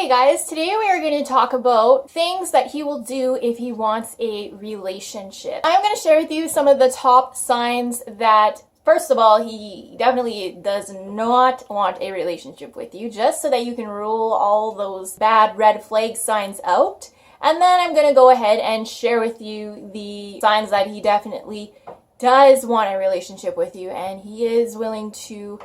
Hey guys, today we are going to talk about things that he will do if he wants a relationship. I'm going to share with you some of the top signs that, first of all, he definitely does not want a relationship with you, just so that you can rule all those bad red flag signs out. And then I'm going to go ahead and share with you the signs that he definitely does want a relationship with you and he is willing to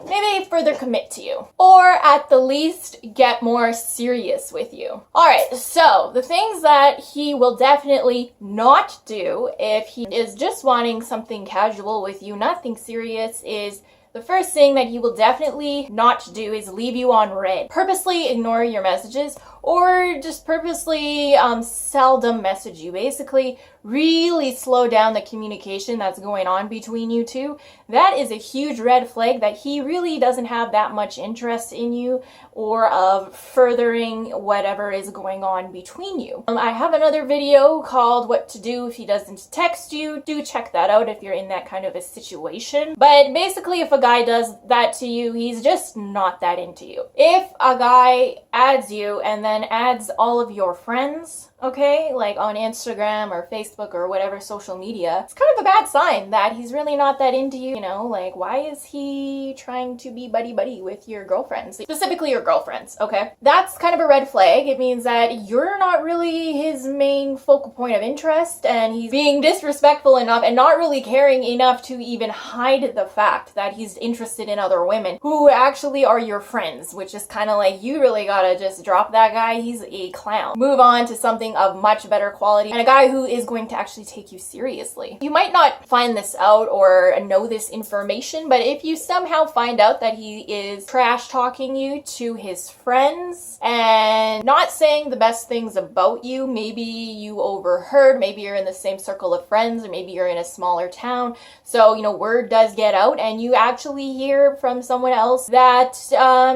maybe further commit to you, or at the least get more serious with you. Alright, so the things that he will definitely not do if he is just wanting something casual with you, nothing serious, is the first thing that he will definitely not do is leave you on red. Purposely ignore your messages or just purposely seldom message you. Basically, really slow down the communication that's going on between you two. That is a huge red flag that he really doesn't have that much interest in you or of furthering whatever is going on between you. I have another video called What to Do If He Doesn't Text You. Do check that out if you're in that kind of a situation. But basically, if a guy does that to you, he's just not that into you. If a guy adds you and then adds all of your friends, okay, like on Instagram or Facebook or whatever social media, it's kind of a bad sign that he's really not that into you. You know, like, why is he trying to be buddy-buddy with your girlfriends? Specifically your girlfriends, okay? That's kind of a red flag. It means that you're not really his main focal point of interest and he's being disrespectful enough and not really caring enough to even hide the fact that he's interested in other women who actually are your friends, which is kind of like, you really gotta just drop that guy. He's a clown. Move on to something of much better quality and a guy who is going to actually take you seriously. You might not find this out or know this information, but if you somehow find out that he is trash talking you to his friends and not saying the best things about you, maybe you overheard, maybe you're in the same circle of friends, or maybe you're in a smaller town, so you know, word does get out and you actually hear from someone else that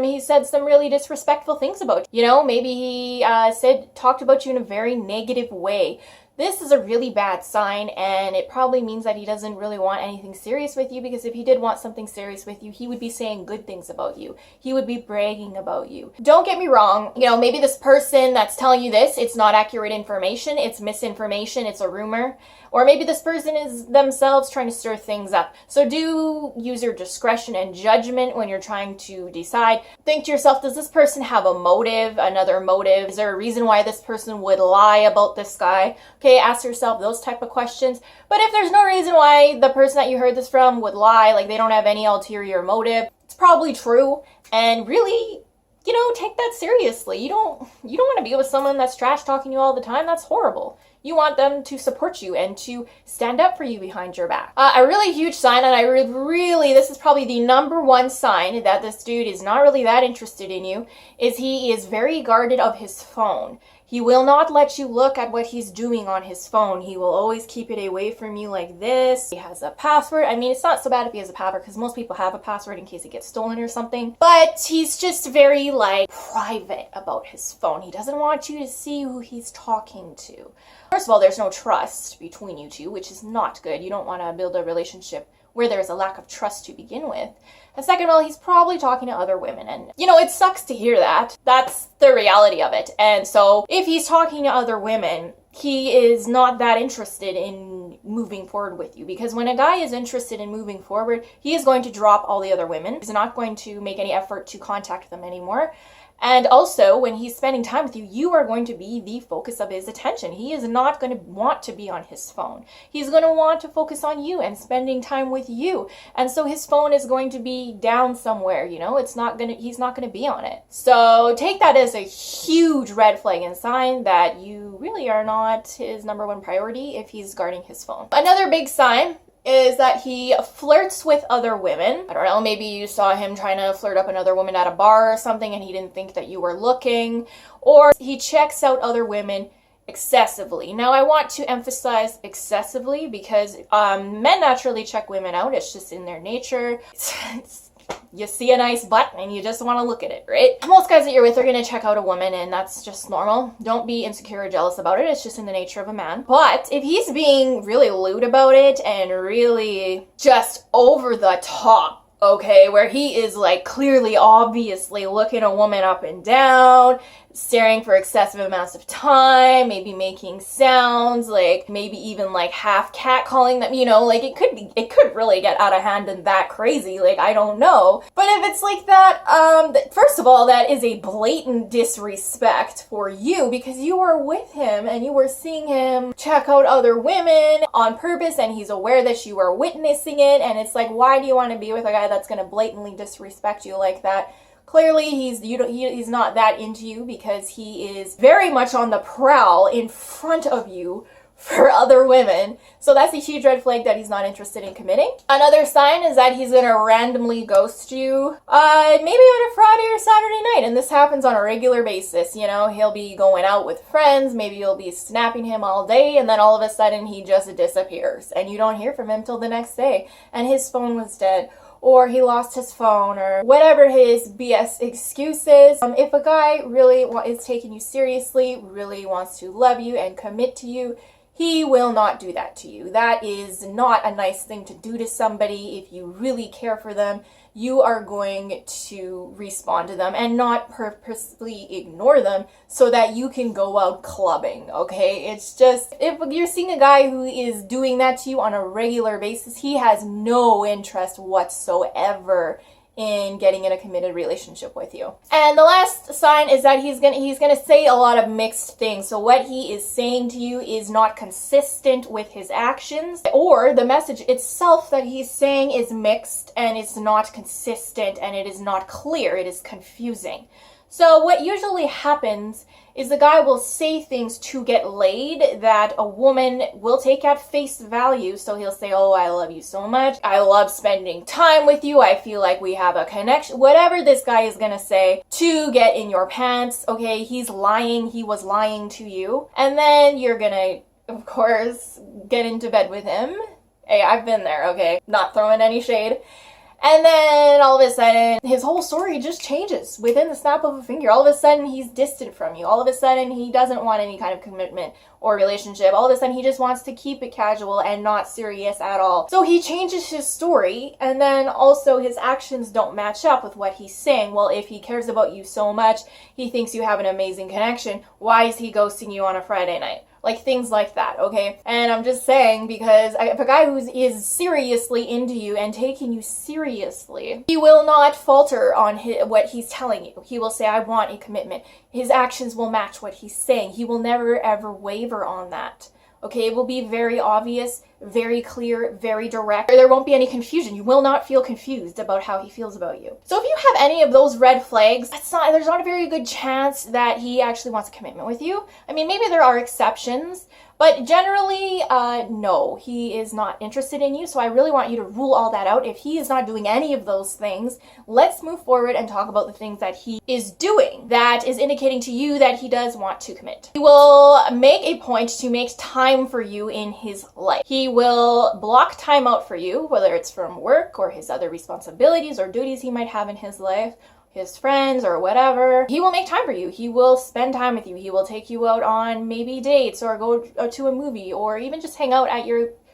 he said some really disrespectful things about you. You know, maybe he talked about you in a very negative way. This is a really bad sign, and it probably means that he doesn't really want anything serious with you, because if he did want something serious with you, he would be saying good things about you. He would be bragging about you. Don't get me wrong, you know, maybe this person that's telling you this, it's not accurate information, it's misinformation, it's a rumor, or maybe this person is themselves trying to stir things up. So do use your discretion and judgment when you're trying to decide. Think to yourself, does this person have a motive, another motive? Is there a reason why this person would lie about this guy? Okay, ask yourself those type of questions. But if there's no reason why the person that you heard this from would lie, like they don't have any ulterior motive, it's probably true. And really, you know, take that seriously. You don't want to be with someone that's trash talking you all the time. That's horrible. You want them to support you and to stand up for you behind your back. A really huge sign, and this is probably the number one sign that this dude is not really that interested in you, is he is very guarded of his phone. He will not let you look at what he's doing on his phone. He will always keep it away from you like this. He has a password. I mean, it's not so bad if he has a password, because most people have a password in case it gets stolen or something. But he's just very, like, private about his phone. He doesn't want you to see who he's talking to. First of all, there's no trust between you two, which is not good. You don't want to build a relationship where there's a lack of trust to begin with. And second of all, he's probably talking to other women. And, you know, it sucks to hear that. That's the reality of it. And so if he's talking to other women, he is not that interested in moving forward with you. Because when a guy is interested in moving forward, he is going to drop all the other women. He's not going to make any effort to contact them anymore. And also, when he's spending time with you, you are going to be the focus of his attention. He is not going to want to be on his phone. He's going to want to focus on you and spending time with you. And so his phone is going to be down somewhere, you know? He's not going to be on it. So take that as a huge red flag and sign that you really are not his number one priority if he's guarding his phone. Another big sign is that he flirts with other women. I don't know, maybe you saw him trying to flirt up another woman at a bar or something and he didn't think that you were looking, or he checks out other women excessively. Now, I want to emphasize excessively because men naturally check women out. It's just in their nature. You see a nice butt and you just want to look at it, right? Most guys that you're with are going to check out a woman, and that's just normal. Don't be insecure or jealous about it. It's just in the nature of a man. But if he's being really lewd about it and really just over the top okay, where he is like clearly, obviously looking a woman up and down, staring for excessive amounts of time, maybe making sounds, like maybe even like half catcalling them, you know, like it could really get out of hand and that crazy, like I don't know. But if it's like that, first of all, that is a blatant disrespect for you, because you were with him and you were seeing him check out other women on purpose, and he's aware that you are witnessing it, and it's like, why do you want to be with a guy that's going to blatantly disrespect you like that? Clearly, he's not that into you, because he is very much on the prowl in front of you for other women. So that's a huge red flag that he's not interested in committing. Another sign is that he's gonna randomly ghost you, maybe on a Friday or Saturday night, and this happens on a regular basis. You know, he'll be going out with friends, maybe you'll be snapping him all day, and then all of a sudden he just disappears, and you don't hear from him till the next day, and his phone was dead, or he lost his phone, or whatever his BS excuse is. If a guy really is taking you seriously, really wants to love you and commit to you, he will not do that to you. That is not a nice thing to do to somebody. If you really care for them, you are going to respond to them and not purposely ignore them so that you can go out clubbing, okay? It's just, if you're seeing a guy who is doing that to you on a regular basis, he has no interest whatsoever in getting in a committed relationship with you. And the last sign is that he's gonna say a lot of mixed things. So what he is saying to you is not consistent with his actions, or the message itself that he's saying is mixed and it's not consistent and it is not clear. It is confusing. So what usually happens is the guy will say things to get laid that a woman will take at face value. So he'll say, oh, I love you so much. I love spending time with you. I feel like we have a connection. Whatever this guy is going to say to get in your pants. Okay, he's lying. He was lying to you. And then you're going to, of course, get into bed with him. Hey, I've been there, okay? Not throwing any shade. And then all of a sudden, his whole story just changes within the snap of a finger. All of a sudden, he's distant from you. All of a sudden, he doesn't want any kind of commitment or relationship. All of a sudden, he just wants to keep it casual and not serious at all. So he changes his story, and then also his actions don't match up with what he's saying. Well, if he cares about you so much, he thinks you have an amazing connection, why is he ghosting you on a Friday night? Like, things like that, okay? And I'm just saying, because if a guy who is seriously into you and taking you seriously, he will not falter on what he's telling you. He will say, I want a commitment. His actions will match what he's saying. He will never, ever waver on that. Okay, it will be very obvious, very clear, very direct. There won't be any confusion. You will not feel confused about how he feels about you. So if you have any of those red flags, there's not a very good chance that he actually wants a commitment with you. I mean, maybe there are exceptions, but generally, no, he is not interested in you. So I really want you to rule all that out. If he is not doing any of those things, let's move forward and talk about the things that he is doing that is indicating to you that he does want to commit. He will make a point to make time for you in his life. He will block time out for you, whether it's from work or his other responsibilities or duties he might have in his life, his friends or whatever. He will make time for you. He will spend time with you. He will take you out on maybe dates or go to a movie or even just hang out at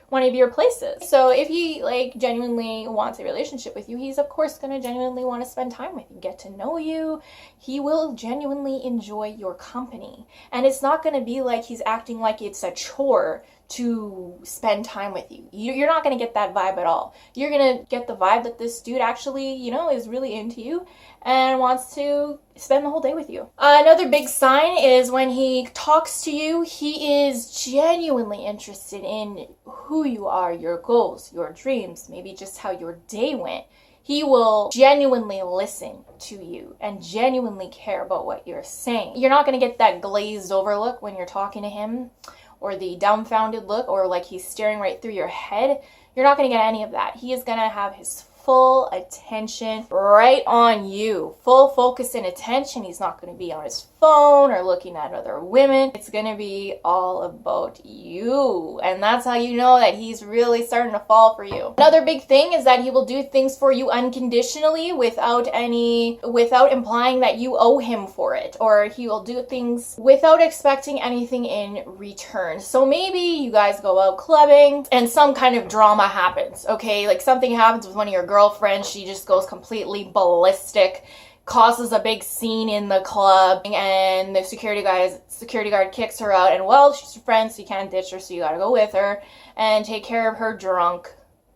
one of your places. So if he genuinely wants a relationship with you, he's of course going to genuinely want to spend time with you, get to know you. He will genuinely enjoy your company. And it's not going to be like he's acting like it's a chore to spend time with you. You're not going to get that vibe at all. You're going to get the vibe that this dude actually, is really into you and wants to spend the whole day with you. Another big sign is when he talks to you, he is genuinely interested in who you are, your goals, your dreams, maybe just how your day went. He will genuinely listen to you and genuinely care about what you're saying. You're not going to get that glazed over look when you're talking to him, or the dumbfounded look, or like he's staring right through your head. You're not going to get any of that. He is going to have his full attention right on you. Full focus and attention. He's not going to be on his phone or looking at other women. It's going to be all about you. And that's how you know that he's really starting to fall for you. Another big thing is that he will do things for you unconditionally without implying that you owe him for it. Or he will do things without expecting anything in return. So maybe you guys go out clubbing and some kind of drama happens, okay? Like something happens with one of your girlfriends girlfriend, she just goes completely ballistic, causes a big scene in the club, and the security guard kicks her out, and well, she's your friend, so you can't ditch her, so you gotta go with her and take care of her drunk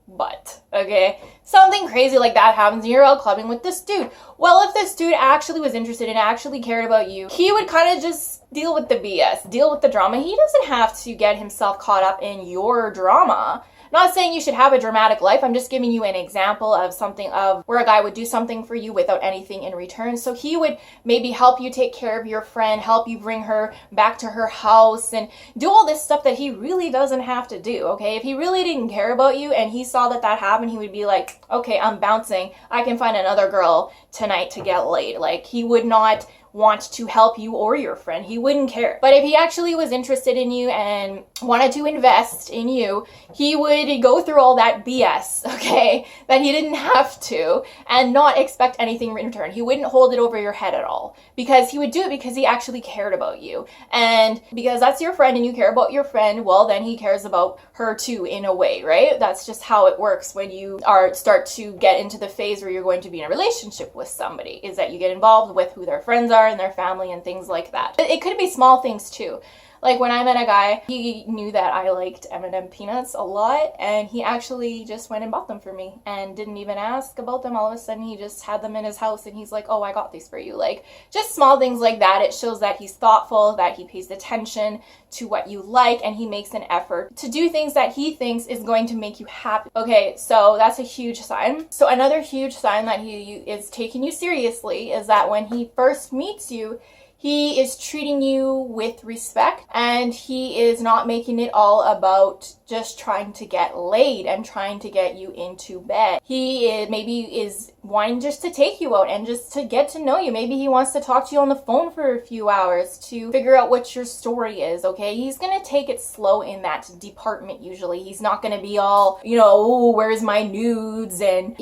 butt, okay? Something crazy like that happens and you're out clubbing with this dude. Well, if this dude actually was interested and actually cared about you, he would kind of just deal with the BS, deal with the drama. He doesn't have to get himself caught up in your drama. Not saying you should have a dramatic life. I'm just giving you an example of something of where a guy would do something for you without anything in return. So he would maybe help you take care of your friend, help you bring her back to her house, and do all this stuff that he really doesn't have to do, okay? If he really didn't care about you and he saw that happened, he would be like, okay, I'm bouncing. I can find another girl tonight to get laid. Like, he would not want to help you or your friend. He wouldn't care. But if he actually was interested in you and wanted to invest in you, he would go through all that BS, okay, that he didn't have to, and not expect anything in return. He wouldn't hold it over your head at all, because he would do it because he actually cared about you. And because that's your friend and you care about your friend, well, then he cares about her too, in a way, right? That's just how it works when you start to get into the phase where you're going to be in a relationship with somebody, is that you get involved with who their friends are and their family and things like that. It could be small things too. Like when I met a guy, he knew that I liked M&M peanuts a lot, and he actually just went and bought them for me and didn't even ask about them. All of a sudden, he just had them in his house, and he's like, oh, I got these for you. Like, just small things like that. It shows that he's thoughtful, that he pays attention to what you like, and he makes an effort to do things that he thinks is going to make you happy. Okay, so that's a huge sign. So another huge sign that he is taking you seriously is that when he first meets you, he is treating you with respect, and he is not making it all about just trying to get laid and trying to get you into bed. He is wanting just to take you out and just to get to know you. Maybe he wants to talk to you on the phone for a few hours to figure out what your story is, okay? He's gonna take it slow in that department usually. He's not gonna be all, oh, where's my nudes, and,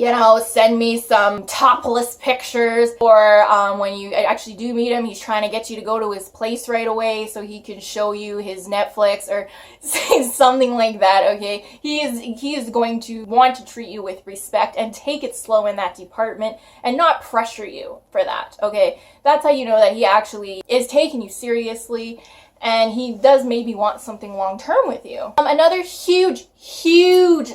send me some topless pictures. Or when you actually do meet him, he's trying to get you to go to his place right away so he can show you his Netflix or say something like that, okay? He is going to want to treat you with respect and take it slow in that department and not pressure you for that, okay? That's how you know that he actually is taking you seriously and he does maybe want something long-term with you. Another huge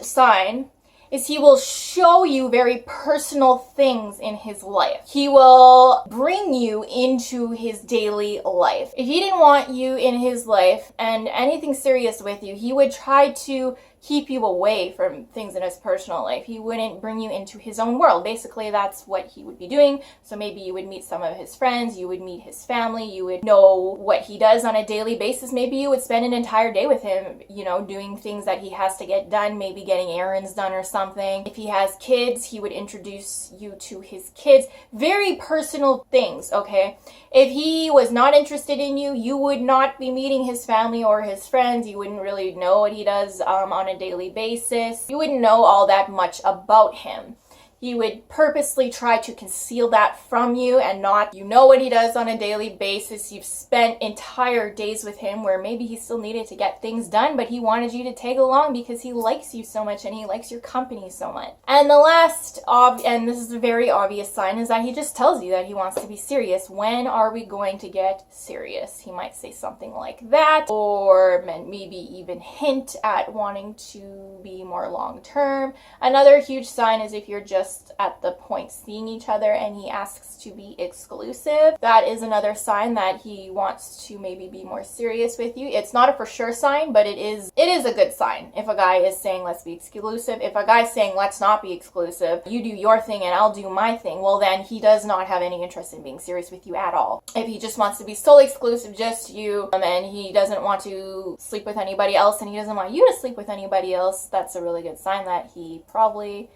sign is he will show you very personal things in his life. He will bring you into his daily life. If he didn't want you in his life and anything serious with you, he would try to keep you away from things in his personal life. He wouldn't bring you into his own world. Basically, that's what he would be doing. So maybe you would meet some of his friends, you would meet his family, you would know what he does on a daily basis. Maybe you would spend an entire day with him, doing things that he has to get done, maybe getting errands done or something. If he has kids, he would introduce you to his kids. Very personal things, okay? If he was not interested in you, you would not be meeting his family or his friends. You wouldn't really know what he does on a daily basis. You wouldn't know all that much about him. He would purposely try to conceal that from you and not, what he does on a daily basis. You've spent entire days with him where maybe he still needed to get things done, but he wanted you to tag along because he likes you so much and he likes your company so much. And the last, and this is a very obvious sign, is that he just tells you that he wants to be serious. When are we going to get serious? He might say something like that, or maybe even hint at wanting to be more long-term. Another huge sign is if you're just at the point seeing each other and he asks to be exclusive. That is another sign that he wants to maybe be more serious with you. It's not a for sure sign, but it is a good sign. If a guy is saying let's be exclusive, if a guy's saying let's not be exclusive, you do your thing and I'll do my thing, well then he does not have any interest in being serious with you at all. If he just wants to be solely exclusive, just you, and he doesn't want to sleep with anybody else and he doesn't want you to sleep with anybody else, that's a really good sign that he probably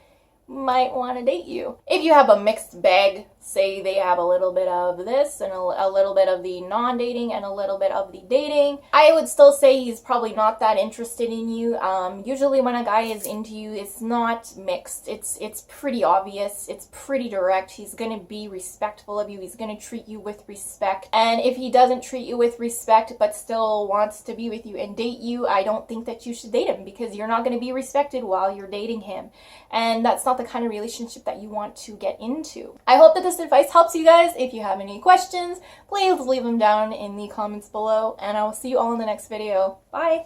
might want to date you. If you have a mixed bag say they have a little bit of this and a little bit of the non-dating and a little bit of the dating, I would still say he's probably not that interested in you. Usually when a guy is into you, it's not mixed. It's pretty obvious. It's pretty direct. He's going to be respectful of you. He's going to treat you with respect. And if he doesn't treat you with respect but still wants to be with you and date you, I don't think that you should date him, because you're not going to be respected while you're dating him. And that's not the kind of relationship that you want to get into. I hope that this advice helps you guys. If you have any questions, please leave them down in the comments below, and I will see you all in the next video. Bye!